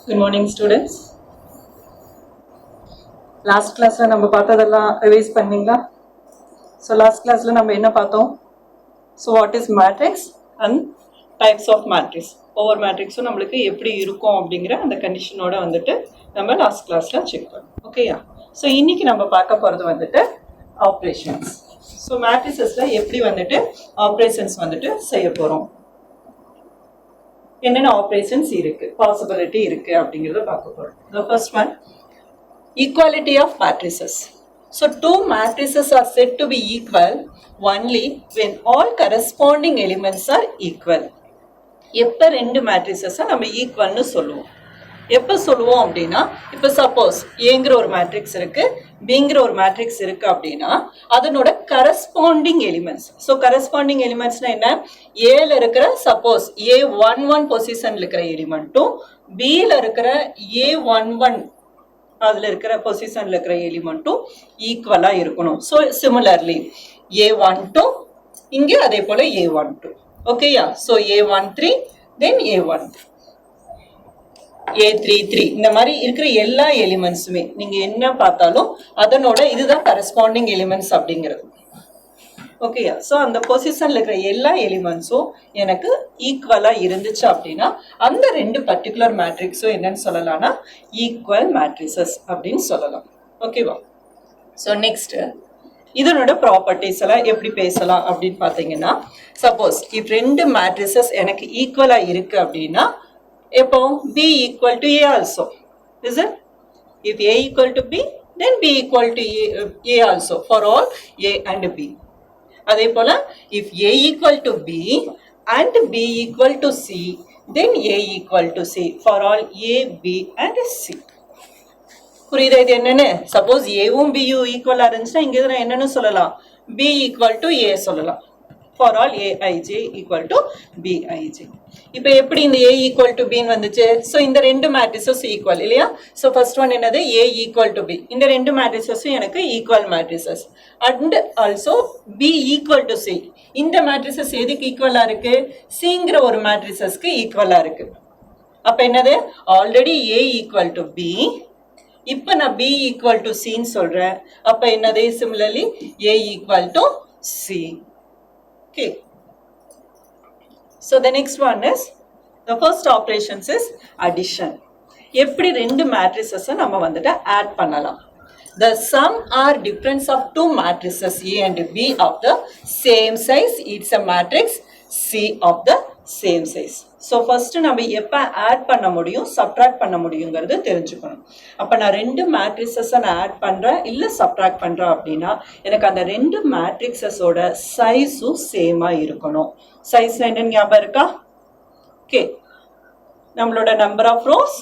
Good morning, students. Last class la நம்ம பார்த்ததெல்லாம் revise பண்ணீங்களா? So last class la நம்ம என்ன பார்த்தோம்? So what is matrix and types of matrix? Over matrix நம்மளுக்கு எப்படி இருக்கும் அப்படிங்கிற அந்த கண்டிஷனோட வந்துட்டு நம்ம லாஸ்ட் கிளாஸ்ல செக் பண்ணோம். ஓகேயா? So இன்னைக்கு நம்ம பார்க்க போறது வந்துட்டு ஆபரேஷன்ஸ். So matricesல எப்படி வந்துட்டு ஆபரேஷன்ஸ் வந்துட்டு செய்ய போறோம். என்னென்ன ஆபரேஷன்ஸ் இருக்கு, பாசிபிலிட்டி இருக்கு அப்படிங்கறத பார்க்க போறோம். The first one, equality of matrices. So two matrices are said to be equal only when all corresponding elements are equal. எப்ப ரெண்டு matrices நம்ம ஈக்குவல்னு சொல்லுவோம். எப்ப சொல்லுவோம் அப்படின்னா, இப்ப சப்போஸ் ஏங்கிற ஒரு மேட்ரிக்ஸ் இருக்கு, பிங்கிற ஒரு மேட்ரிக்ஸ் இருக்கு அப்படின்னா அதனோட கரஸ்பாண்டிங் எலிமெண்ட்ஸ். ஸோ கரஸ்பாண்டிங் எலிமெண்ட்ஸ்னா என்ன, ஏல இருக்கிற சப்போஸ் A11 பொசிஷன்ல இருக்கிற எலிமெண்ட்டும் பில இருக்கிற A11 அதுல இருக்கிற பொசிஷன்ல இருக்கிற எலிமெண்ட்டும் ஈக்குவலா இருக்கணும். ஸோ சிமிலர்லி A12 இங்கே அதே போல A12. ஓகேயா? ஸோ A13 தென் A13 A33 இந்த மாதிரி இருக்கிற எல்லா எலிமெண்ட்ஸுமே நீங்க என்ன பார்த்தாலும் அதனோட இதுதான் கரஸ்பாண்டிங் எலிமெண்ட்ஸ் அப்படிங்கிறது. ஓகேயா? ஸோ அந்த பொசிஷன்ல இருக்கிற எல்லா எலிமெண்ட்ஸும் எனக்கு ஈக்குவலா இருந்துச்சு அப்படின்னா அந்த ரெண்டு பர்டிகுலர் மேட்ரிக்ஸும் என்னன்னு சொல்லலாம்னா ஈக்குவல் மேட்ரிசஸ் அப்படின்னு சொல்லலாம். ஓகேவா? ஸோ நெக்ஸ்ட் இதனோட ப்ராப்பர்ட்டிஸ் எல்லாம் எப்படி பேசலாம் அப்படின்னு பார்த்தீங்கன்னா, சப்போஸ் இப் ரெண்டு மேட்ரிசஸ் எனக்கு ஈக்குவலா இருக்கு அப்படின்னா எப்போ B equal to A also, is it? If A equal to B, then B equal to A also for all A and B. அதே போல if A equal to B and B equal to C, then A equal to C for all A, B and C. புரியுதா இது என்னன்னு? Suppose ஏவும் பியும் ஈக்குவலா இருந்துச்சுன்னா இங்க நான் என்னன்னு சொல்லலாம், B equal to A சொல்லலாம். For all Aij equal to Bij. இப்போ எப்படி இந்த A equal to B வந்துச்சு? ஸோ இந்த ரெண்டு மேட்ரிசஸ் ஈக்குவல் இல்லையா? ஸோ ஃபர்ஸ்ட் ஒன் என்னது, A equal to B. இந்த ரெண்டு மேட்ரிசஸும் எனக்கு equal matrices. And also B equal to C. இந்த மேட்ரிசஸ் எதுக்கு ஈக்குவலா இருக்கு? Cங்கிற ஒரு மேட்ரிசஸ்க்கு ஈக்குவலா இருக்கு. அப்ப என்னது, already A equal to B, இப்போ நான் B equal to Cன்னு சொல்றேன். அப்ப என்னது, similarly A equal to C. Okay. So the next one is, the first operations is addition. எப்படி ரெண்டு matrices நம்ம வந்துட்டு add பண்ணலாம். The sum or difference of two matrices A and B of the same size, it's a matrix C of the same size. So first நம்ம எப்ப add பண்ண முடியும், subtract பண்ண முடியுங்கிறது தெரிஞ்சுக்கணும். அப்ப நான் ரெண்டு matrices நான் add பண்றேன் இல்ல subtract பண்றேன் அப்படின்னா எனக்கு அந்த ரெண்டு matrixesோட சைஸும் சேமா இருக்கணும். சைஸ் என்னன்னு ஞாபகம் இருக்கா? ஓகே, நம்மளோட number of rows,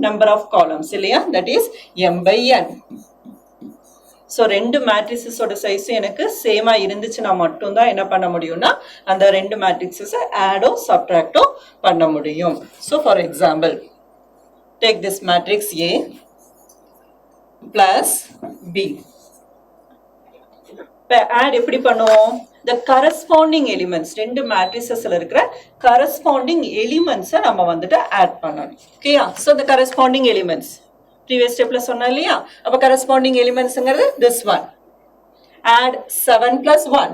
number of columns இல்லையா, தட் இஸ் m/n. ஸோ ரெண்டு மேட்ரிக்ஸஸோட சைஸும் எனக்கு சேமா இருந்துச்சுன்னா மட்டும்தான் என்ன பண்ண முடியும்னா அந்த ரெண்டு மேட்ரிக்ஸஸை ஆடோ சப்ட்ராக்டோ பண்ண முடியும். So for example, take this matrix A plus B. இப்போ ஆட் எப்படி பண்ணுவோம்? the corresponding elements, ரெண்டு மேட்ரிசஸ்ல இருக்கிற corresponding elements நம்ம வந்துட்டு ஆட் பண்ணணும். ஓகேயா? So the corresponding elements previous stepல சொன்னா இல்லையா, அப்ப corresponding elementsங்கிறது this one. Add 7 plus 1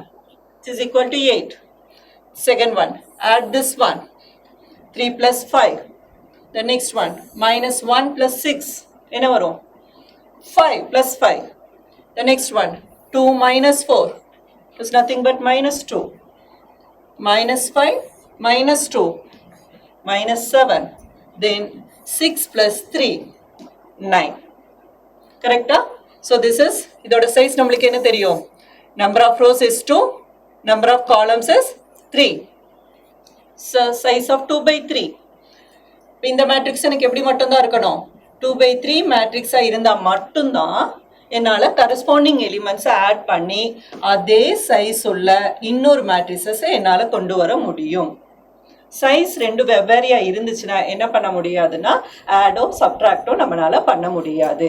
which is equal to 8. Second one, add this one, 3 plus 5. The next one, minus 1 plus 6, என்ன வரும்? 5 plus 5. The next one, 2 minus 4 is nothing but minus 2. Minus 5, minus 2, minus 7. Then 6 plus 3, 9. கரெக்டா? So this is, இதோட size நம்மளுக்கு என்ன தெரியும்? Number of rows is 2, number of columns is 3. So size of 2/3. இந்த matrix எனக்கு எப்படி மட்டும்தான் இருக்கணும்? 2/3 மேட்ரிக்ஸா இருந்தா மட்டும்தான் என்னால கரஸ்பாண்டிங் எலிமெண்ட்ஸை ஆட் பண்ணி அதே சைஸ் உள்ள இன்னொரு மேட்ரிசஸை என்னால கொண்டு வர முடியும். சைஸ் ரெண்டு வெவ்வேறையா இருந்துச்சுன்னா என்ன பண்ண முடியாதுன்னா ஆடோ சப்ட்ராக்டோ நம்மளால பண்ண முடியாது.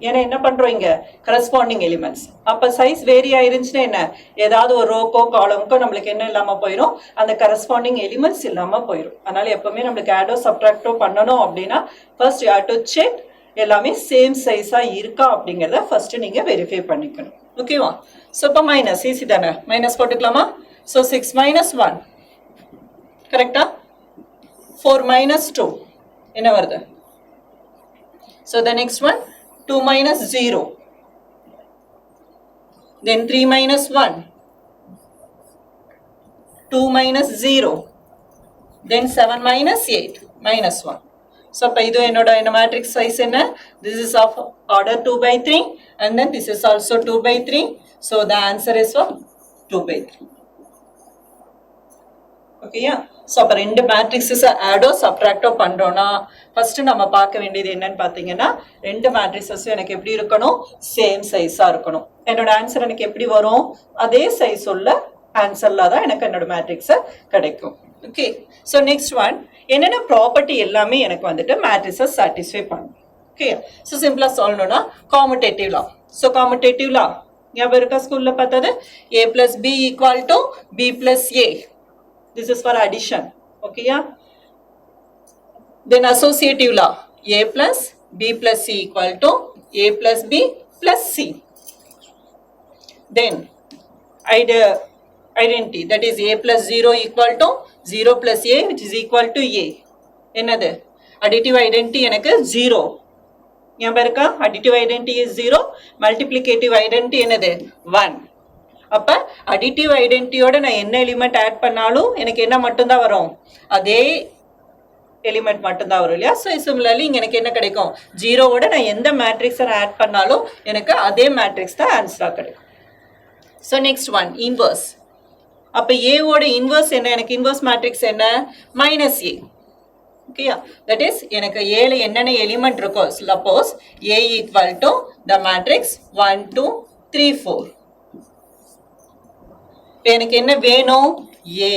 ஏன்னா என்ன பண்றோம் இங்க கரஸ்பாண்டிங் எலிமெண்ட்ஸ். அப்ப சைஸ் வேரி ஆயிருந்துச்சுன்னா என்ன, ஏதாவது ஒரு ரோக்கோ காலமுக்கோ நம்மளுக்கு என்ன இல்லாம போயிடும், அந்த கரஸ்பாண்டிங் எலிமெண்ட்ஸ் இல்லாம போயிடும். அதனால எப்பவுமே நம்மளுக்கு ஆடோ சப்ட்ராக்டோ பண்ணணும் அப்படின்னா first you have to check எல்லாமே சேம் சைஸா இருக்கா அப்படிங்கிறத ஃபர்ஸ்ட் நீங்க வெரிஃபை பண்ணிக்கணும். ஓகேவா? ஸோ இப்போ மைனஸ் ஈஸி தானே, மைனஸ் போட்டுக்கலாமா? ஸோ 6 minus 1 கரெக்டா? 4 minus 2 என்ன வருது? So the next one 2 minus 0, then 3 minus 1, 2 minus 0, then 7 minus 8 minus 1. So இப்போ இது என்னோட என்ன matrix size என்ன? This is of order 2 by 3 and then this is also 2 by 3. So the answer is what? 2 by 3. ஓகேயா? So அப்போ ரெண்டு matrices ஆடோ சப்ட்ராக்டோ பண்ணுறோன்னா first நம்ம பார்க்க வேண்டியது என்னன்னு பார்த்தீங்கன்னா, ரெண்டு மேட்ரிக்ஸஸும் எனக்கு எப்படி இருக்கணும், சேம் சைஸாக இருக்கணும். என்னோட ஆன்சர் எனக்கு எப்படி வரும், அதே சைஸ் உள்ள ஆன்சர்ல தான் எனக்கு என்னோட மேட்ரிக்ஸை கிடைக்கும். ஓகே, ஸோ நெக்ஸ்ட் ஒன் என்னென்ன ப்ராப்பர்ட்டி எல்லாமே எனக்கு வந்துட்டு மேட்ரிக்ஸை சாட்டிஸ்ஃபை பண்ணும். ஓகே, ஸோ சிம்பிளாக சொல்லணும்னா காமுடேட்டிவ் லா. ஸோ காமுடேட்டிவ் லா ஞாபகம் இருக்கா ஸ்கூலில் பார்த்தது, a plus b equal to b plus a. This is for addition. Okay, yeah. Then associative law, a plus b plus c equal to a plus b plus c. Then identity, that is a plus 0 equal to 0 plus a which is equal to a. என்னது additive identity எனக்கு 0. ஞாபகம் இருக்கா? additive identity is 0, multiplicative identity என்னது 1. அப்ப additive ஐடென்டிட்டியோட நான் என்ன element add பண்ணாலும் எனக்கு என்ன மட்டும்தான் வரும், அதே எலிமெண்ட் மட்டும்தான் வரும் இல்லையா? ஸோ சிமிலர்லி இங்க எனக்கு என்ன கிடைக்கும், ஜீரோவோட நான் எந்த மேட்ரிக்ஸை ஆட் பண்ணாலும் எனக்கு அதே மேட்ரிக்ஸ் தான் ஆன்சரா கிடைக்கும். So next one inverse. அப்ப ஏவோட இன்வர்ஸ் என்ன, எனக்கு இன்வர்ஸ் மேட்ரிக்ஸ் என்ன, மைனஸ் ஏ. ஓகேயா? தட் இஸ் எனக்கு ஏல என்னென்ன எலிமெண்ட் இருக்கோ, suppose A equal to the matrix 1 2 3 4. எனக்கு என்ன வேணும், a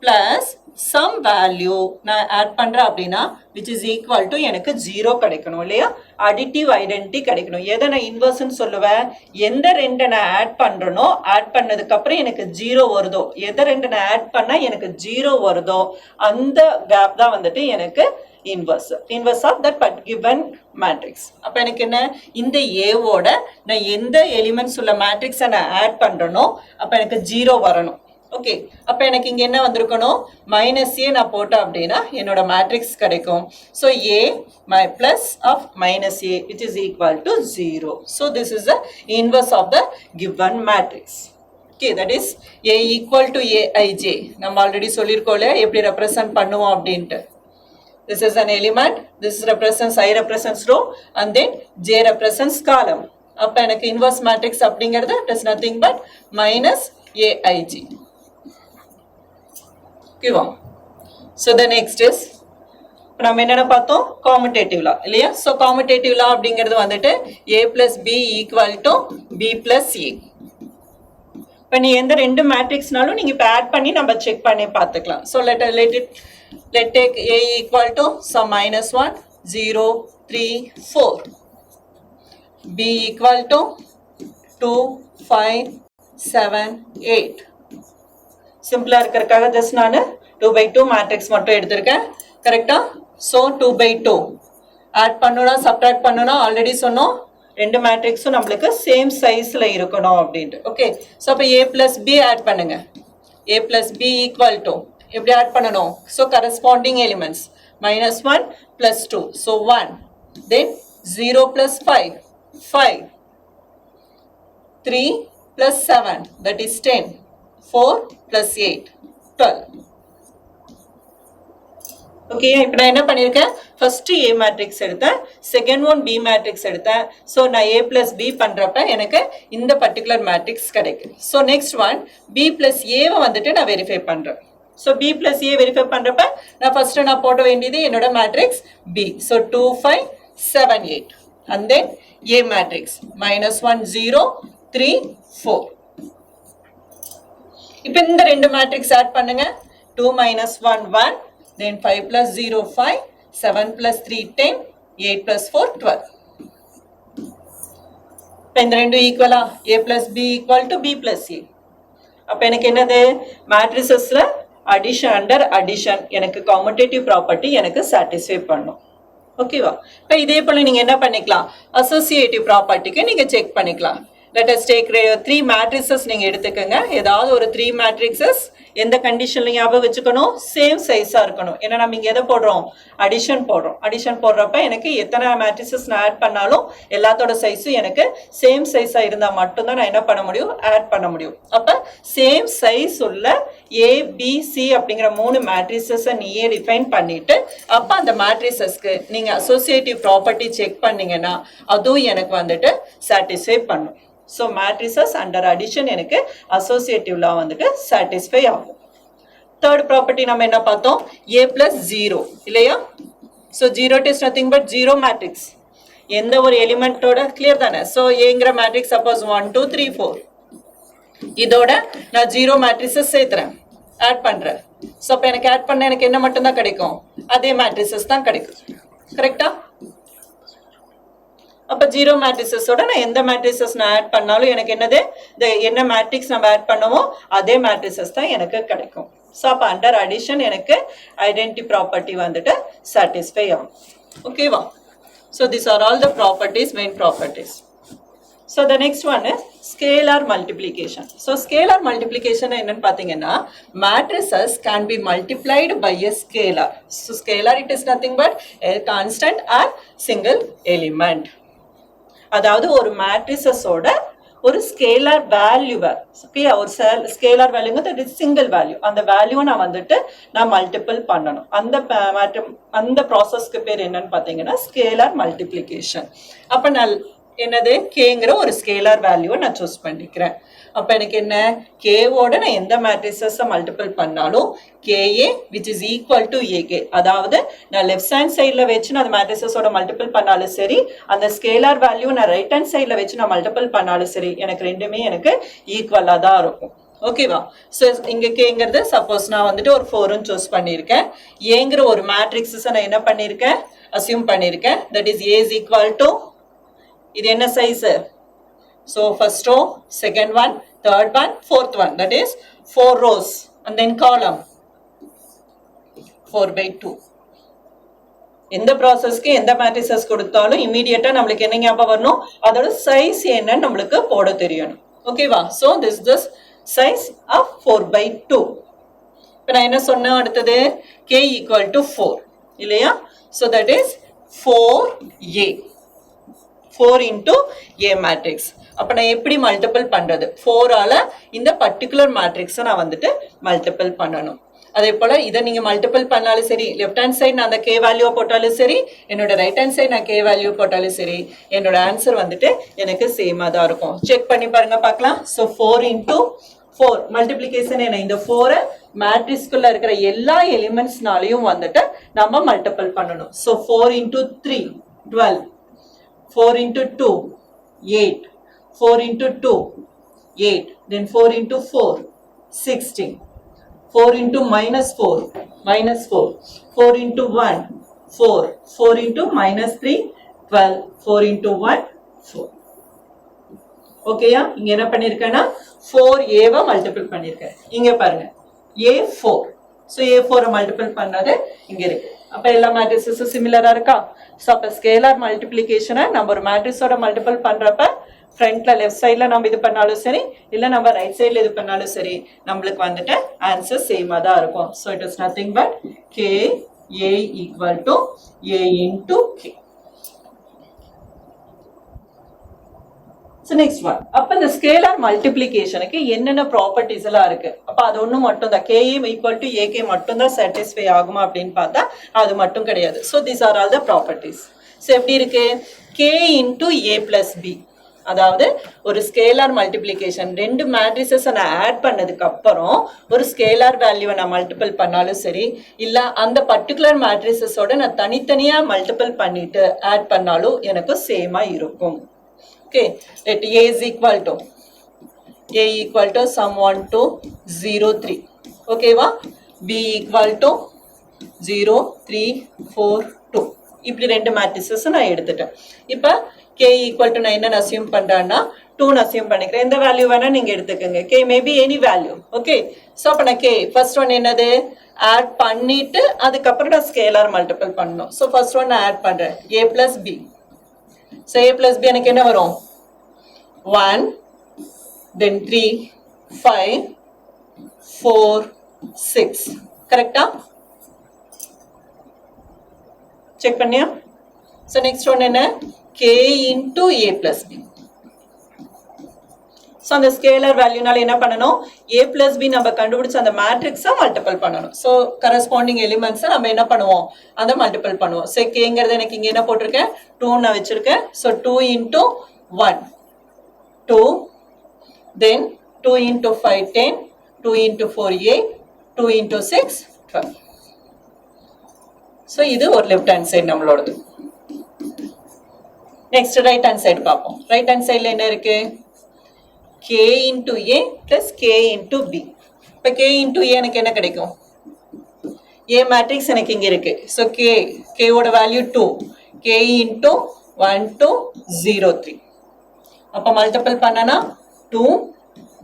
plus some value நான் ஆட் பண்றேன் அப்படின்னா which is equal to எனக்கு 0 கிடைக்கணும் இல்லையா? additive identity கிடைக்கணும். எதை நான் இன்வர்ஸ்னு சொல்லுவேன், எந்த ரெண்டை நான் ஆட் பண்றேனோ ஆட் பண்ணதுக்கு அப்புறம் எனக்கு 0 வருதோ, எதை ரெண்டை நான் ஆட் பண்ணா எனக்கு 0 வருதோ அந்த கேப் தான் வந்துட்டு எனக்கு inverse of that given matrix. அப்ப எனக்கு என்ன, இந்த ஏவோட நான் எந்த எலிமெண்ட்ஸ் உள்ள மேட்ரிக்ஸை நான் ஆட் பண்றேனோ அப்ப எனக்கு 0 வரணும். ஓகே, அப்ப எனக்கு இங்க என்ன வந்திருக்கணும், மைனஸ் ஏ நான் போட்டேன் அப்படின்னா என்னோட மேட்ரிக்ஸ் கிடைக்கும். So A plus of minus A which is equal to 0. So this is the inverse of the given matrix. Okay, that is A equal to AIJ. நம்ம ஆல்ரெடி சொல்லியிருக்கோம் இல்லையா எப்படி ரெப்ரசன்ட் பண்ணுவோம் அப்படின்ட்டு. This is an element, this represents I represents row and then J represents column. அப்ப எனக்கு inverse matrix அப்படிங்கிறது it is nothing but minus AIG. Okay, so the next is நம்ம என்னென்ன பார்த்தோம், commutative law இல்லையா? So commutative law அப்படிங்கிறது வந்துட்டு A plus B equal to B plus A. இப்போ நீ எந்த ரெண்டு மேட்ரிக்ஸ்னாலும் நீங்க இப்போ ஆட் பண்ணி நம்ம செக் பண்ணி பார்த்துக்கலாம். So let take A equal to some minus 1 0 3 4, B equal to 2 5 7 8. சிம்பிளா இருக்கிறதுக்காக ஜஸ்ட் நான் 2 by 2 மேட்ரிக்ஸ் மட்டும் எடுத்திருக்கேன். கரெக்டா? ஸோ 2 by 2 ஆட் பண்ணணும் சப்ட்ராக்ட் பண்ணணும் ஆல்ரெடி சொன்னோம், ரெண்டு மேட்ரிக்ஸும் நம்மளுக்கு சேம் சைஸ்ல இருக்கணும் அப்படின்ட்டு. ஓகே, ஸோ அப்போ A plus B ஆட் பண்ணுங்க. A plus B equal to எப்படி ஆட் பண்ணணும், so corresponding elements -1 plus 2, so 1, then 0 plus 5 5, 3 plus 7 that is 10, 4 plus 8 12. Okay, இப்போ நான் என்ன பண்ணியிருக்கேன், ஃபர்ஸ்ட் ஏ மேட்ரிக்ஸ் எடுத்தேன், செகண்ட் ஒன் பி மேட்ரிக்ஸ் எடுத்தேன். ஸோ நான் ஏ பிளஸ் பி பண்ணுறப்ப எனக்கு இந்த பர்டிகுலர் மேட்ரிக்ஸ் கிடைக்கும். So next one B plus ஏவை வந்துட்டு நான் வெரிஃபை பண்ணுறேன். So B plus A verify பண்ணுறப்ப நான் ஃபர்ஸ்ட் நான் போட வேண்டியது என்னோட matrix B. So 2 5 7 8 and then A matrix -1 0 3 4. இப்போ இந்த ரெண்டு மேட்ரிக்ஸ் ஆட் பண்ணுங்க. 2 - 1 1, then 5 plus 0 5, 7 plus 3 10, 8 plus 4 12. இப்போ இந்த ரெண்டும் ஈக்குவலா a plus b equal to b plus a. அப்போ எனக்கு என்னது மேட்ரிசஸ்ல அடிஷன் அண்டர் அடிஷன் எனக்கு கம்யூட்டேட்டிவ் ப்ராப்பர்ட்டி எனக்கு சாட்டிஸ்ஃபை பண்ணும். ஓகேவா? இப்போ இதே போல நீங்க என்ன பண்ணிக்கலாம், அசோசியேட்டிவ் ப்ராப்பர்ட்டிக்கு நீங்க செக் பண்ணிக்கலாம். let us take 3 matrices நீங்க எடுத்துக்கங்க. ஏதாவது ஒரு 3 matrices எந்த கண்டிஷன்ல ஞாபகம் வச்சுக்கணும், சேம் சைஸா இருக்கணும். ஏன்னா நம்ம இங்க எதை போடுறோம், அடிஷன் போடுறோம். அடிஷன் போடுறப்ப எனக்கு எத்தனை மேட்ரிசஸ் நான் ஆட் பண்ணாலும் எல்லாத்தோட சைஸும் எனக்கு சேம் சைஸா இருந்தா மட்டும்தான் நான் என்ன பண்ண முடியும், ஆட் பண்ண முடியும். அப்ப சேம் சைஸ் உள்ள A B C அப்படிங்கிற 3 மேட்ரிசஸை நீயே டிஃபைன் பண்ணிட்டு அப்ப அந்த மேட்ரிசஸ்க்கு நீங்க அசோசியேட்டிவ் ப்ராப்பர்ட்டி செக் பண்ணீங்கன்னா அதுவும் எனக்கு வந்துட்டு சாட்டிஸ்ஃபை பண்ணும். ஸோ மேட்ரிசஸ் அண்டர் அடிஷன் எனக்கு அசோசியேட்டிவ்ல வந்துட்டு சாட்டிஸ்ஃபை ஆகும். தேர்ட் ப்ராப்பர்ட்டி நம்ம என்ன பார்த்தோம், A plus 0 இல்லையா? So 0 is nothing but 0 matrix. எந்த ஒரு எலிமெண்டோட கிளியர் தானே? ஸோ ஏங்கிற மேட்ரிக்ஸ் சப்போஸ் 1 2 3 4 இதோட நான் 0 மேட்ரிசஸ் சேர்த்துறேன், ஆட் பண்றேன். ஸோ அப்போ எனக்கு ஆட் பண்ண எனக்கு என்ன மட்டும் தான் கிடைக்கும், அதே மேட்ரிசஸ் தான் கிடைக்கும். கரெக்டா? அப்ப 0 மேட்ரிசஸோட நான் எந்த மேட்ரிசஸ் நான் ஆட் பண்ணாலும் எனக்கு என்னது, என்ன மேட்ரிக்ஸ் நம்ம ஆட் பண்ணுமோ அதே மேட்ரிசஸ் தான் எனக்கு கிடைக்கும். ஸோ அப்போ அண்டர் அடிஷன் எனக்கு ஐடென்டி ப்ராப்பர்ட்டி வந்துட்டு சாட்டிஸ்ஃபை ஆகும். ஓகேவா? So this are all the properties, main properties. So the next one is scalar multiplication. So scalar multiplication என்னன்னு பார்த்தீங்கன்னா, matrices can be multiplied by a scalar. So scalar it is nothing but a constant or single element. அதாவது ஒரு மேட்ரிசஸோட ஒரு scalar வேல்யூவை, ஒரு scalar வேல்யூங்கிறது single value, அந்த வேல்யூவை நான் வந்துட்டு நான் மல்டிபிள் பண்ணணும். அந்த ப்ராசஸ்க்கு பேர் என்னன்னு பார்த்தீங்கன்னா ஸ்கேலார் மல்டிப்ளிகேஷன். அப்போ நான் என்னது, கேங்கிற ஒரு ஸ்கேலார் வேல்யூவை நான் சூஸ் பண்ணிக்கிறேன். அப்போ எனக்கு என்ன, கேவோட நான் எந்த மேட்ரிசஸை மல்டிபிள் பண்ணாலும் KA which is equal to AK, அதாவது நான் லெஃப்ட் ஹேண்ட் சைடில் வச்சு நான் அந்த மேட்ரிசஸோட மல்டிபிள் பண்ணாலும் சரி, அந்த ஸ்கேலார் வேல்யூ நான் ரைட் ஹேண்ட் சைடில் வச்சு நான் மல்டிபிள் பண்ணாலும் சரி, எனக்கு ரெண்டுமே எனக்கு ஈக்குவலாக தான் இருக்கும். ஓகேவா? ஸோ இங்கே கேங்கிறது சப்போஸ் நான் வந்துட்டு ஒரு 4ன்னு சூஸ் பண்ணியிருக்கேன். ஏங்கிற ஒரு மேட்ரிக்ஸை நான் என்ன பண்ணியிருக்கேன், அசியூம் பண்ணியிருக்கேன். That is A is equal to, இது என்ன size, so first row, second one, third one, fourth one, that is 4 rows and then column 4/2. எந்த ப்ராசஸ்க்கு எந்த மேட்ரிசஸ் கொடுத்தாலும் இமீடியட்டா நம்மளுக்கு என்ன ஞாபகம் வரணும், அதோட சைஸ் என்னன்னு நம்மளுக்கு போட தெரியணும். ஓகேவா? so this is the size of 4/2. இப்போ நான் என்ன சொன்னேன், அடுத்தது k equal to 4 இல்லையா? so that is 4a, 4 into a matrix. அப்போ நான் எப்படி மல்டிபிள் பண்றது, 4ஆல இந்த பர்டிகுலர் மேட்ரிக்ஸை நான் வந்துட்டு மல்டிபிள் பண்ணணும். அதே போல இதை நீங்க மல்டிபிள் பண்ணாலும் சரி, லெஃப்ட் ஹேண்ட் சைடு நான் அந்த கே வேல்யூ போட்டாலும் சரி, என்னோட ரைட் ஹேண்ட் சைடு நான் கே வேல்யூ போட்டாலும் சரி, என்னோட ஆன்சர் வந்துட்டு எனக்கு சேமா தான் இருக்கும். செக் பண்ணி பாருங்க பார்க்கலாம். ஸோ 4 into 4 மல்டிப்ளிகேஷன் என்ன, இந்த 4 மேட்ரிக்ஸ்குள்ள இருக்கிற எல்லா எலிமெண்ட்ஸ்னாலையும் வந்துட்டு நம்ம மல்டிபிள் பண்ணணும். So 4 into 3 12, 4 into 2 8, 4 into 2 8, then 4 into 4 16, 4 into minus 4 minus 4, 4 into 1 4, 4 into minus 3 12, 4 into 1 4. ஓகேயா? இங்க என்ன பண்ணிருக்கேன்னா 4a மல்டிபிள் பண்ணிருக்கேன். இங்க பாருங்க a4, so a4 மல்டிபிள் பண்ணது இங்க இருக்கு. அப்ப எல்லா மேட்ரிசஸும் சிமிலரா இருக்கா? ஸோ அப்போ ஸ்கேலார் மல்டிப்ளிகேஷனை நம்ம ஒரு மேட்ரிக்ஸோட மல்டிபிள் பண்ணுறப்ப ஃப்ரண்ட்ல லெஃப்ட் சைடில் நம்ம இது பண்ணாலும் சரி, இல்லை நம்ம ரைட் சைடில் இது பண்ணாலும் சரி, நம்மளுக்கு வந்துட்டு ஆன்சர் சேமாக தான் இருக்கும். So it is nothing but K A equal to A into K. So next one. அப்ப இந்த ஸ்கேலார் மல்டிப்ளிகேஷனுக்கு என்னென்ன ப்ராப்பர்ட்டிஸ் எல்லாம் இருக்கு? அப்ப அது ஒண்ணு மட்டும் தான், KA ஈக்குவல் டு AK மட்டும் தான் சாட்டிஸ்ஃபை ஆகுமா அப்படின்னு பார்த்தா அது மட்டும் கிடையாது. So these are all the properties. So எப்படி இருக்கு, K into A plus B, அதாவது ஒரு ஸ்கேலார் மல்டிப்ளிகேஷன், ரெண்டு மேட்ரிசஸை நான் ஆட் பண்ணதுக்கு அப்புறம் ஒரு ஸ்கேலார் வேல்யூவை நான் மல்டிபிள் பண்ணாலும் சரி, இல்லை அந்த பர்டிகுலர் மேட்ரிசஸோட நான் தனித்தனியா மல்டிபிள் பண்ணிட்டு ஆட் பண்ணாலும் எனக்கு சேமா இருக்கும். Okay, let A is equal to sum 1 to 0 3. Okay, B equal to 0 3 4 2. இப்படி ரெண்டு மேட்ரிசஸ் நான் எடுத்துட்டேன். இப்போ k ஈக்குவல் டு நான் என்ன அசியூம் பண்றேன்னா 2 அசியூம் பண்ணிக்கிறேன். எந்த வேல்யூ வேணா நீங்க எடுத்துக்கோங்க. k maybe any value. Okay, so அப்போ நான் k ஃபர்ஸ்ட் ஒன் என்னது ஆட் பண்ணிட்டு அதுக்கப்புறம் நான் ஸ்கேலார் மல்டிபிள் பண்ணணும். ஸோ ஃபர்ஸ்ட் ஒன் நான் ஆட் பண்றேன் a plus B. So a plus B எனக்கு என்ன வரும் 1 then 3 5 4 6 கரெக்டா? செக் பண்ணியா? ஸோ நெக்ஸ்ட் ஒன் என்ன k into a plus B. So அந்த ஸ்கேலர் வேல்யூனால என்ன பண்ணணும் a பிளஸ் பி நம்ம கண்டுபிடிச்ச அந்த மேட்ரிக்ஸை மல்டிபிள் பண்ணணும். ஸோ கரஸ்பாண்டிங் எலிமெண்ட்ஸை நம்ம என்ன பண்ணுவோம் அதை மல்டிபிள் பண்ணுவோம். ஸோ கேங்கிறது எனக்கு இங்கே என்ன போட்டிருக்கேன் 2 நான் வச்சிருக்கேன். So 2 into 1 2 then 2 into 5 10 2 into 4 8 2 into 6 12. So இது ஒரு லெஃப்ட் ஹேண்ட் சைடு நம்மளோடது. நெக்ஸ்ட் ரைட் ஹேண்ட் சைடு பார்ப்போம். ரைட் ஹேண்ட் சைடில் என்ன இருக்கு k into a plus k into b. இப்போ k into a எனக்கு என்ன கிடைக்கும் a மேட்ரிக்ஸ் எனக்கு இங்கே இருக்கு. ஸோ k ஓட வேல்யூ 2 k into 1 2 0 3. அப்போ மல்டிபிள் பண்ணனா 2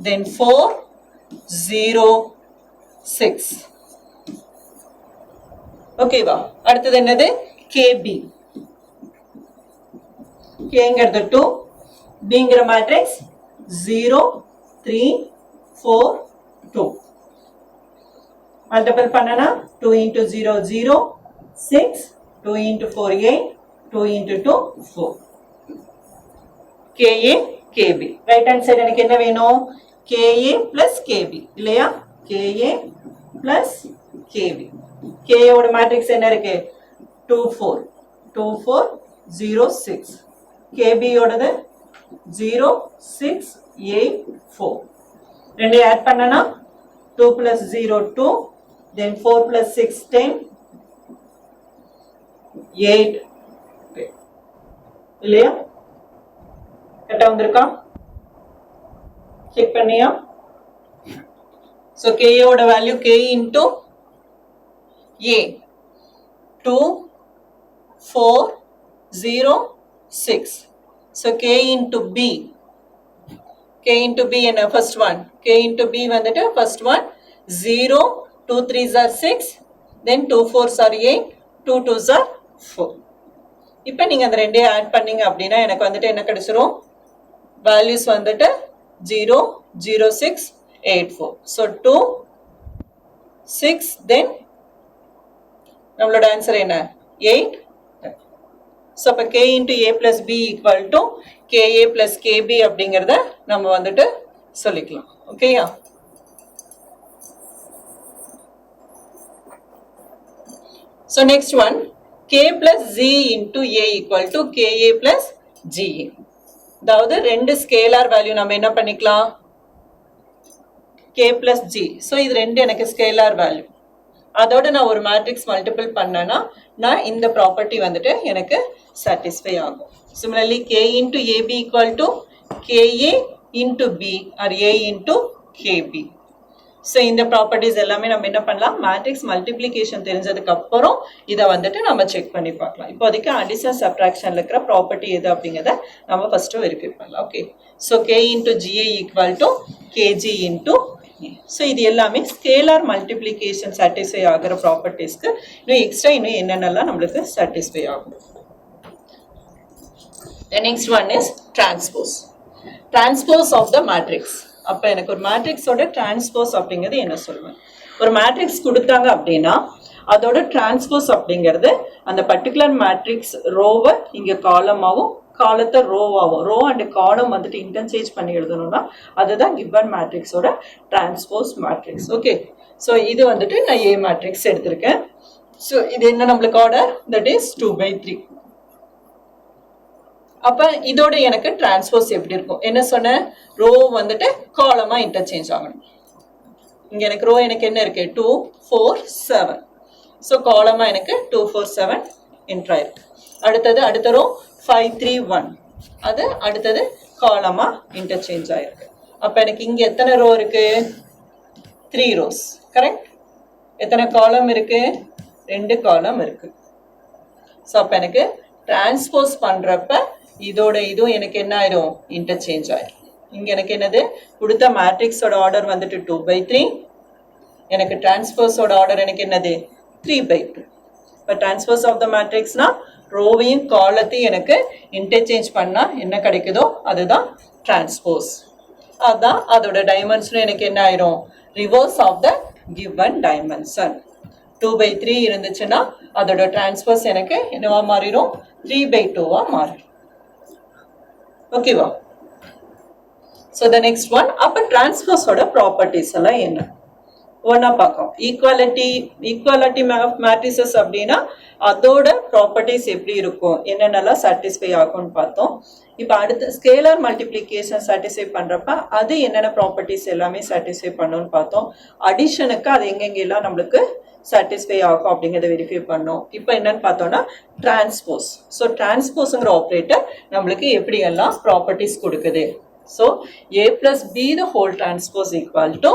then 4 0 6. ஓகேவா? அடுத்தது என்னது kb. kங்கிறது 2 bங்கிற மேட்ரிக்ஸ் 0 3 4 2. மல்டிபிள் பண்ணனா 2 into 0 0 6 2 into 4 8 2 into 2 4. ka kb. Right hand side எனக்கு என்ன வேணும் ka plus kb இல்லையா? ka plus kb. k ஓட மேட்ரிக்ஸ் என்ன இருக்கு 2 4 2 4 0 6. kb ஓடது 0 6 8 4. ரெண்டு ஆட் பண்ணனா 2 plus 0 2 then 4 plus 6 10 8 இல்லையா? கரெக்டா வந்திருக்கா? செக் பண்ணியா? ஸோ k ஓட value k into a 2 4 0 6. So k into b. k into b என்ன first one k into b வந்துட்டு first one 0 2 3s are 6 then 2 4s are 8 2 2s are 4. இப்போ நீங்க அந்த ரெண்டையும் ஆட் பண்ணீங்க அப்படின்னா எனக்கு வந்துட்டு என்ன கிடைச்சிரும் வேல்யூஸ் வந்துட்டு 0 0 6 8 4. ஸோ 2 6 then நம்மளோட ஆன்சர் என்ன 8. ஸோ அப்போ k into a plus b equal to ka plus kb அப்படிங்கிறத நம்ம வந்துட்டு சொல்லிக்கலாம். ஓகேயா? So next one k plus z into a equal to ka plus ga. அதாவது ரெண்டு ஸ்கேலார் வேல்யூ நம்ம என்ன பண்ணிக்கலாம் k plus g. ஸோ இது ரெண்டு எனக்கு ஸ்கேலார் வேல்யூ. அதோட நான் ஒரு மேட்ரிக்ஸ் மல்டிபிள் பண்ணேன்னா நான் இந்த ப்ராப்பர்ட்டி வந்துட்டு எனக்கு சாட்டிஸ்ஃபை ஆகும். Similarly, k into ab equal to ka into b or a into kb. So இந்த ப்ராப்பர்ட்டிஸ் எல்லாமே நம்ம என்ன பண்ணலாம் மேட்ரிக்ஸ் மல்டிப்ளிகேஷன் தெரிஞ்சதுக்கு அப்புறம் இதை வந்துட்டு நம்ம செக் பண்ணி பார்க்கலாம். இப்போதைக்கு அடிஷன் சப்ட்ராக்ஷன்ல இருக்கிற ப்ராப்பர்ட்டி எது அப்படிங்கிறத நம்ம ஃபர்ஸ்ட் வெரிஃபை பண்ணலாம். Okay, so k into ga equal to kg into so இது எல்லாமே ஸ்கேலார் மல்டிப்ளிகேஷன் சாட்டிஸ்ஃபை ஆகிற ப்ராப்பர்ட்டிஸ்க்கு இன்னும் எக்ஸ்ட்ரா இன்னும் என்னென்னலாம் நம்மளுக்கு சாட்டிஸ்ஃபை ஆகும். The next one is transpose. Transpose of the matrix. அப்போ எனக்கு ஒரு மேட்ரிக்ஸோட டிரான்ஸ்போஸ் அப்படிங்கிறது என்ன சொல்லுவேன் ஒரு மேட்ரிக்ஸ் கொடுத்தாங்க அப்படின்னா அதோட டிரான்ஸ்போஸ் அப்படிங்கிறது அந்த பர்டிகுலர் மேட்ரிக்ஸ் ரோவை இங்கே காலமாகவும் காலத்தை ரோவாகும் ரோ அண்ட் காலம் வந்துட்டு இன்டர்சேஞ்ச் பண்ணி எழுதணும்னா அதுதான் கிவன் மேட்ரிக்ஸோட டிரான்ஸ்போஸ் மேட்ரிக்ஸ். ஓகே, ஸோ இது வந்துட்டு நான் ஏ மேட்ரிக்ஸ் எடுத்திருக்கேன். ஸோ இது என்ன நம்மளுக்கு ஆர்டர் தட் இஸ் 2/3. அப்போ இதோட எனக்கு டிரான்ஸ்போஸ் எப்படி இருக்கும் என்ன சொன்னேன் ரோ வந்துட்டு காலமா இன்டர்சேஞ்ச் ஆகணும். இங்க எனக்கு ரோ எனக்கு என்ன இருக்கு 2 4 7. ஸோ காலமா எனக்கு 2 4 7 என்ட்ரா இருக்கு. அடுத்த ரோ 5 3 1 அது அடுத்தது காலமா இன்டர்சேஞ்ச் ஆயிருக்கு. அப்ப எனக்கு இங்க எத்தனை ரோ இருக்கு 3 ரோஸ் கரெக்ட். எத்தனை காலம் இருக்கு 2 காலம் இருக்கு. ஸோ அப்போ எனக்கு டிரான்ஸ்போஸ் பண்ணுறப்ப இதோட இதுவும் எனக்கு என்ன ஆயிடும், இன்டர்சேஞ்ச் ஆயிடும். இங்கே எனக்கு என்னது கொடுத்த மேட்ரிக்ஸோட ஆர்டர் வந்துட்டு 2/3, எனக்கு டிரான்ஸ்போஸோட ஆர்டர் எனக்கு என்னது 3/2. இப்போ டிரான்ஸ்போஸ் ஆஃப் த மேட்ரிக்ஸ்னா ரோவையும் காலத்தையும் எனக்கு இன்டர்சேஞ்ச் பண்ணால் என்ன கிடைக்குதோ அதுதான் டிரான்ஸ்போஸ். அதுதான் அதோட டைமென்ஷனும் எனக்கு என்ன ஆயிரும், reverse of the given dimension. 2/3 இருந்துச்சுன்னா அதோட டிரான்ஸ்போஸ் எனக்கு என்னவா மாறிடும், 3/2வா மாறிடும். ஓகேவா? ஸோ த நெக்ஸ்ட் ஒன், அப்போ டிரான்ஸ்போஸோட ப்ராப்பர்ட்டிஸ் எல்லாம் என்ன ஒன்னா பார்க்கணும். ஈக்குவாலிட்டி மேட்ரிசஸ் அப்படின்னா அதோட ப்ராப்பர்ட்டிஸ் எப்படி இருக்கும், என்னென்னலாம் சாட்டிஸ்ஃபை ஆகும்னு பார்த்தோம். இப்போ அடுத்த ஸ்கேலர் மல்டிப்ளிகேஷன் சாட்டிஸ்ஃபை பண்றப்ப அது என்னென்ன ப்ராப்பர்ட்டிஸ் எல்லாமே சாட்டிஸ்ஃபை பண்ணணும்னு பார்த்தோம். அடிஷனுக்கு அது எங்கெங்கெல்லாம் நம்மளுக்கு சாட்டிஸ்ஃபை ஆகும் அப்படிங்கிறத வெரிஃபை பண்ணோம். இப்போ என்னன்னு பார்த்தோம்னா டிரான்ஸ்போஸ். ஸோ டிரான்ஸ்போஸுங்கிற ஆப்ரேட்டர் நம்மளுக்கு எப்படி எல்லாம் ப்ராப்பர்ட்டிஸ் கொடுக்குது. So A plus B the whole transpose equal to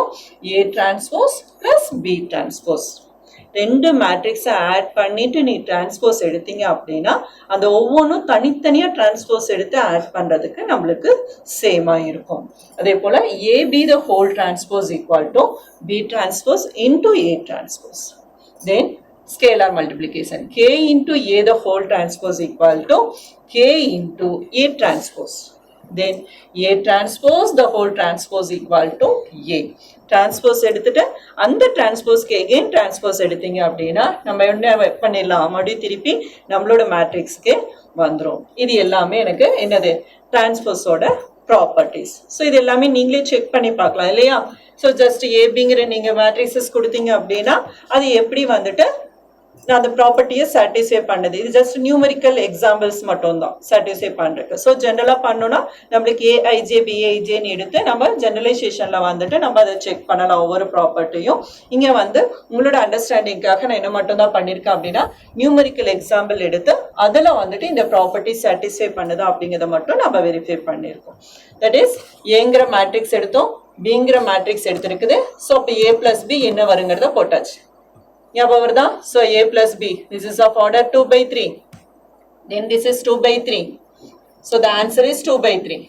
A transpose plus B transpose. ரெண்டு மேட்ரிக்ஸை ஆட் பண்ணிட்டு நீ டிரான்ஸ்போஸ் எடுத்தீங்க அப்படின்னா அந்த ஒவ்வொன்றும் தனித்தனியா டிரான்ஸ்போஸ் எடுத்து ஆட் பண்றதுக்கு நம்மளுக்கு சேமா இருக்கும். அதே போல AB the whole transpose equal to B transpose into A transpose. Then scalar multiplication K into A the whole transpose equal to K into A transpose. Then A transpose the whole transpose equal to A. Transpose எடுத்துட்டு அந்த டிரான்ஸ்போஸ்க்கு again transpose எடுத்தீங்க அப்படின்னா நம்ம என்ன பண்ணிடலாம், மறுபடியும் திருப்பி நம்மளோட மேட்ரிக்ஸ்க்கு வந்துடும். இது எல்லாமே எனக்கு என்னது டிரான்ஸ்போஸோட ப்ராப்பர்ட்டிஸ். ஸோ இது எல்லாமே நீங்களே செக் பண்ணி பார்க்கலாம் இல்லையா. ஸோ ஜஸ்ட் ஏபிங்கிற நீங்க மேட்ரிக்ஸஸ் கொடுத்தீங்க அப்படின்னா அது எப்படி வந்துட்டு அந்த ப்ராப்பர்ட்டியை சாட்டிஸ்ஃபை பண்ணுது. இது ஜஸ்ட் நியூமரிக்கல் எக்ஸாம்பிள்ஸ் மட்டும் தான் சாட்டிஸ்ஃபை பண்றதுக்கு. ஸோ ஜென்ரலா பண்ணோம்னா நம்மளுக்கு ஏஐஜே பிஐஜேன்னு எடுத்து நம்ம ஜெனரலைசேஷன்ல வந்துட்டு நம்ம அதை செக் பண்ணலாம் ஒவ்வொரு ப்ராப்பர்ட்டியும். இங்க வந்து உங்களோட அண்டர்ஸ்டாண்டிங்காக நான் என்ன மட்டும் தான் பண்ணிருக்கேன் அப்படின்னா நியூமரிக்கல் எக்ஸாம்பிள் எடுத்து அதுல வந்துட்டு இந்த ப்ராப்பர்ட்டி சாட்டிஸ்ஃபை பண்ணுதா அப்படிங்கிறத மட்டும் நம்ம வெரிஃபை பண்ணியிருக்கோம். தட் இஸ் ஏங்கிற மேட்ரிக்ஸ் எடுத்தோம், பிங்கிற மேட்ரிக்ஸ் எடுத்திருக்குது. ஸோ அப்போ A plus B என்ன வருங்கிறத போட்டாச்சு. ஞாபகம் வருதா? So A plus B, this is of order 2/3. Then this is 2/3. So the answer is 2/3.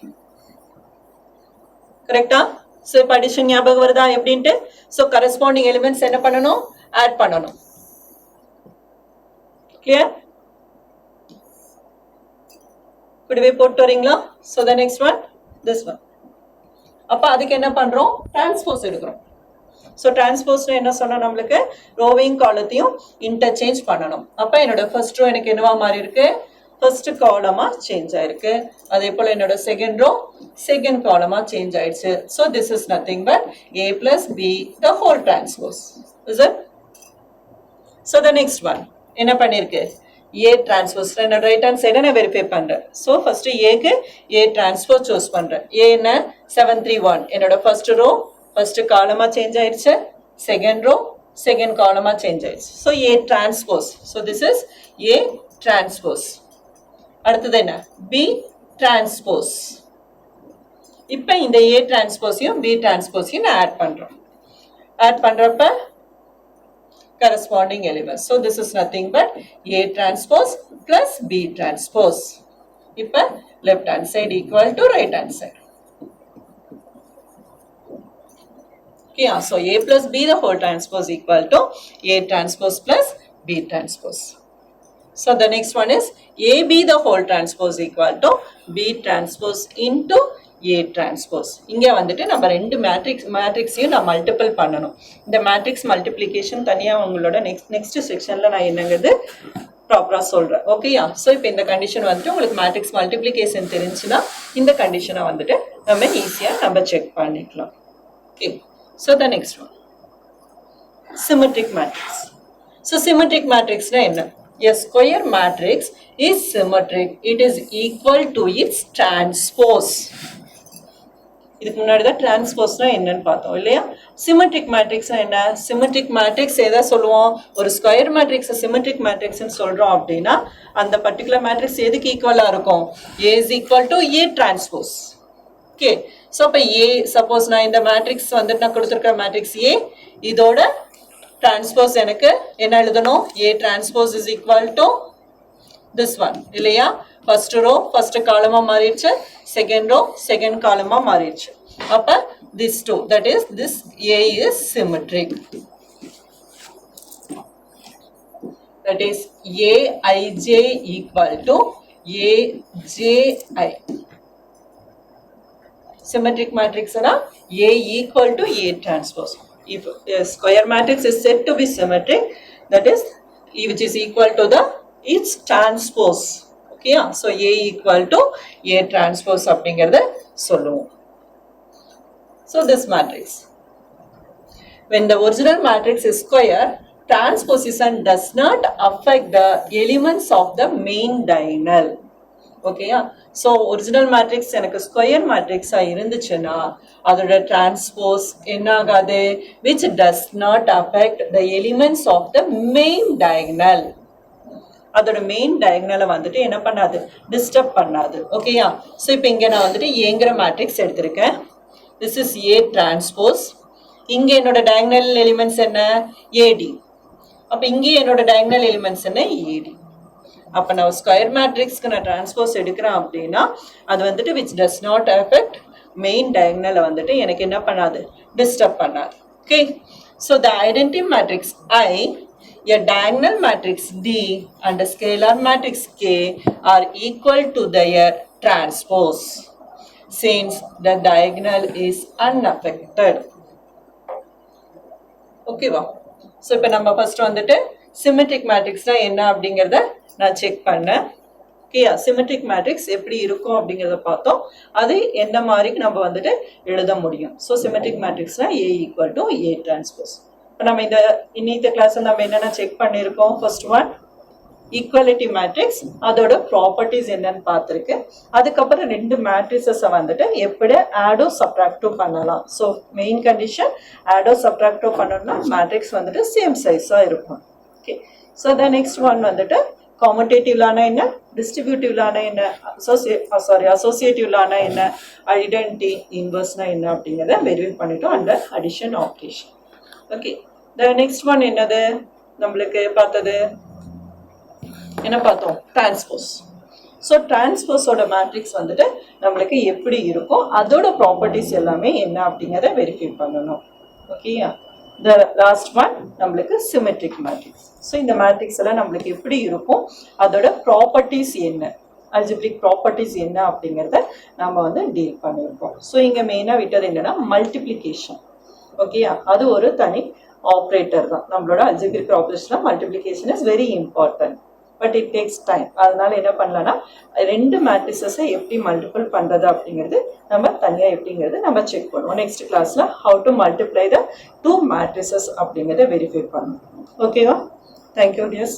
Correct? So இப்போ addition ஞாபகம் வருதா எப்படின்ட்டு? So corresponding elements என்ன பண்ணணும், add பண்ணணும். Clear? கூடவே போட்டு வரீங்களா? So the next one, this one. அப்ப அதுக்கு என்ன பண்றோம், டிரான்ஸ்போஸ் எடுக்கிறோம். ஸோ டிரான்ஸ்போஸ்ல என்ன சொன்னா நம்மளுக்கு ரோவையும் காலத்தையும் இன்டர்சேஞ்ச் பண்ணணும். அப்ப என்னோட ஃபர்ஸ்ட் ரோ எனக்கு என்னவா மாறி இருக்கு, ஃபர்ஸ்ட் காலமா சேஞ்ச் ஆயிருக்கு. அதே போல என்னோட செகண்ட் ரோ செகண்ட் காலமா சேஞ்ச் ஆயிடுச்சு. So this is nothing but A plus B the whole transpose. Is it? So the next one என்ன பண்ணிருக்கு, A transpose. என்னோட ரைட் ஹேண்ட் சைடை நான் வெரிஃபை பண்றேன். ஸோ ஃபர்ஸ்ட் ஏக்கு A transpose சூஸ் பண்றேன். A என்ன 731, என்னோட ஃபர்ஸ்ட் ரோ ஃபர்ஸ்ட் காலமா சேஞ்ச் ஆயிடுச்சு, செகண்ட் ரோ செகண்ட் காலமா சேஞ்ச் ஆயிடுச்சு. So A transpose. So this is A transpose. அடுத்தது என்ன, B transpose. இப்போ இந்த A transpose-யும் B transpose-யும் நான் ஆட் பண்றோம். ஆட் பண்றப்ப corresponding elements. So this is nothing but A transpose plus B transpose. இப்போ left hand side equal to right hand side. Yeah, so A plus B the whole transpose equal to A transpose plus B transpose. So the next one is AB the whole transpose equal to B transpose into A transpose. இங்க வந்துட்டு நம்ம ரெண்டு மேட்ரிக்ஸையும் நான் multiple பண்ணணும். இந்த matrix multiplication தனியா உங்களோட next செக்ஷன்ல நான் என்னங்கிறது ப்ராப்பரா சொல்றேன். ஓகேயா? ஸோ இப்போ இந்த கண்டிஷன் வந்துட்டு உங்களுக்கு மேட்ரிக்ஸ் மல்டிப்ளிகேஷன் தெரிஞ்சுன்னா இந்த கண்டிஷனை வந்துட்டு நம்ம ஈஸியா நம்ம செக் பண்ணிக்கலாம். Okay. So the next one, symmetric matrix. So symmetric matrix na enna, a square matrix is symmetric, it is equal to its transpose. இதுக்கு முன்னாடி தான் டிரான்ஸ்போஸ்னா என்னன்னு பார்த்தோம் இல்லையா. சிமெட்ரிக் மேட்ரிக்ஸ் என்ன, சிமெட்ரிக் மேட்ரிக்ஸ் எதை சொல்லுவோம், ஒரு ஸ்கொயர் மேட்ரிக்ஸ் சிமெட்ரிக் மேட்ரிக்ஸ்னு சொல்றோம் அப்படின்னா அந்த பர்டிகுலர் மேட்ரிக்ஸ் எதுக்கு ஈக்குவலா இருக்கும், A is equal to A transpose. Okay. So இப்போ A சப்போஸ் நான் இந்த மேட்ரிக்ஸ் வந்துட்டு நான் கொடுத்துருக்க மேட்ரிக்ஸ் A, இதோட டிரான்ஸ்போஸ் எனக்கு என்ன எழுதணும், A transpose is equal to this one இல்லையா? first row first column மாறிடுச்சு, second row second column மாறிடுச்சு. அப்ப this two, that is this A is symmetric. That is Aij equal to Aji. Symmetric matrix na A equal to A transpose. If a square matrix is said to be symmetric, that is which is equal to the its transpose. Okay, so A equal to A transpose அப்படிங்கறத சொல்லுவோம். So this matrix, when the original matrix is square, transposition does not affect the elements of the main diagonal. Okay, so original matrix எனக்கு square matrix இருந்துச்சுன்னா அதோட transpose என்ன ஆகாது, which does not affect the elements of the main diagonal. அதோட main டயகனலை வந்துட்டு என்ன பண்ணாது, டிஸ்டர்ப் பண்ணாது. ஓகேயா? ஸோ இப்போ இங்கே நான் வந்துட்டு ஏங்கிற மேட்ரிக்ஸ் எடுத்திருக்கேன். This is a transpose. இங்கே என்னோட டயகனல் எலிமெண்ட்ஸ் என்ன, ஏடி. அப்போ இங்கே என்னோட டயகனல் எலிமெண்ட்ஸ் என்ன, ஏடி. அப்போ நான் ஸ்கொயர் மேட்ரிக்ஸ்க்கு நான் டிரான்ஸ்போஸ் எடுக்கிறேன் அப்படின்னா அது வந்துட்டு which does not affect main டயகனலை வந்துட்டு எனக்கு என்ன பண்ணாது, டிஸ்டர்ப் பண்ணாது. Okay, so the identity matrix I, a diagonal matrix D and a scalar matrix K are equal to their transpose since the diagonal is unaffected. Okay va? So இப்போ நம்ம first வந்துட்டு symmetric matrixனா என்ன அப்படிங்கறத நான் check பண்ணேன். ஓகேயா? Symmetric matrix எப்படி இருக்கும் அப்படிங்கறத பார்த்தோம். அது என்ன மாதிரி நம்ம வந்துட்டு எழுத முடியும். ஸோ சிமெட்ரிக் மேட்ரிக்ஸ்னா A equal to A transpose. நம்ம இந்த கிளாஸ்ல நம்ம என்னென்ன செக் பண்ணியிருக்கோம், ஃபர்ஸ்ட் ஒன் ஈக்குவாலிட்டி மேட்ரிக்ஸ், அதோட ப்ராப்பர்ட்டிஸ் என்னன்னு பார்த்துருக்கு. அதுக்கப்புறம் ரெண்டு மேட்ரிக்ஸஸை வந்துட்டு எப்படி ஆடோ சப்ட்ராக்டோ பண்ணலாம். ஸோ மெயின் கண்டிஷன் ஆடோ சப்ட்ராக்டோ பண்ணணும்னா மேட்ரிக்ஸ் வந்துட்டு சேம் சைஸாக இருக்கும். Okay, so the next one வந்துட்டு காமடேட்டிவ்லான என்ன, டிஸ்ட்ரிபியூட்டிவ்லான என்ன, அசோசியேட்டிவ்லான என்ன, ஐடென்டி இன்வர்ஸ்னா என்ன அப்படிங்கிறத வெரிஃபை பண்ணிட்டோம் அண்டர் அடிஷன் ஆப்ரேஷன். ஓகே, த நெக்ஸ்ட் ஒன் என்னது நம்மளுக்கு பார்த்தது, என்ன பார்த்தோம், டிரான்ஸ்போஸ். ஸோ டிரான்ஸ்போஸோட மேட்ரிக்ஸ் வந்துட்டு நம்மளுக்கு எப்படி இருக்கும், அதோட ப்ராப்பர்ட்டிஸ் எல்லாமே என்ன அப்படிங்கிறத வெரிஃபை பண்ணணும். ஓகேயா? த லாஸ்ட் ஒன் நம்மளுக்கு சிமெட்ரிக் மேட்ரிக்ஸ். ஸோ இந்த மேட்ரிக்ஸ் எல்லாம் நம்மளுக்கு எப்படி இருக்கும், அதோட ப்ராப்பர்ட்டிஸ் என்ன, அல்ஜிப்ரிக் ப்ராப்பர்ட்டிஸ் என்ன அப்படிங்கிறத நம்ம வந்து டீல் பண்ணியிருக்கோம். ஸோ இங்கே மெயினாக விட்டது என்னன்னா மல்டிப்ளிகேஷன். ஓகேயா? அது ஒரு தனி ஆப்ரேட்டர் தான். நம்மளோட algebraic operation multiplication is very important, but it takes time. அதனால என்ன பண்ணலாம்னா ரெண்டு மேட்ரிக்ஸஸை எப்படி மல்டிபிள் பண்றது அப்படிங்கிறது நம்ம தனியாக எப்படிங்கிறது நம்ம செக் பண்ணுவோம். நெக்ஸ்ட் கிளாஸ்ல how to multiply the two matrices அப்படிங்கிறத வெரிஃபை பண்ணுவோம். ஓகேவா? Thank you tears.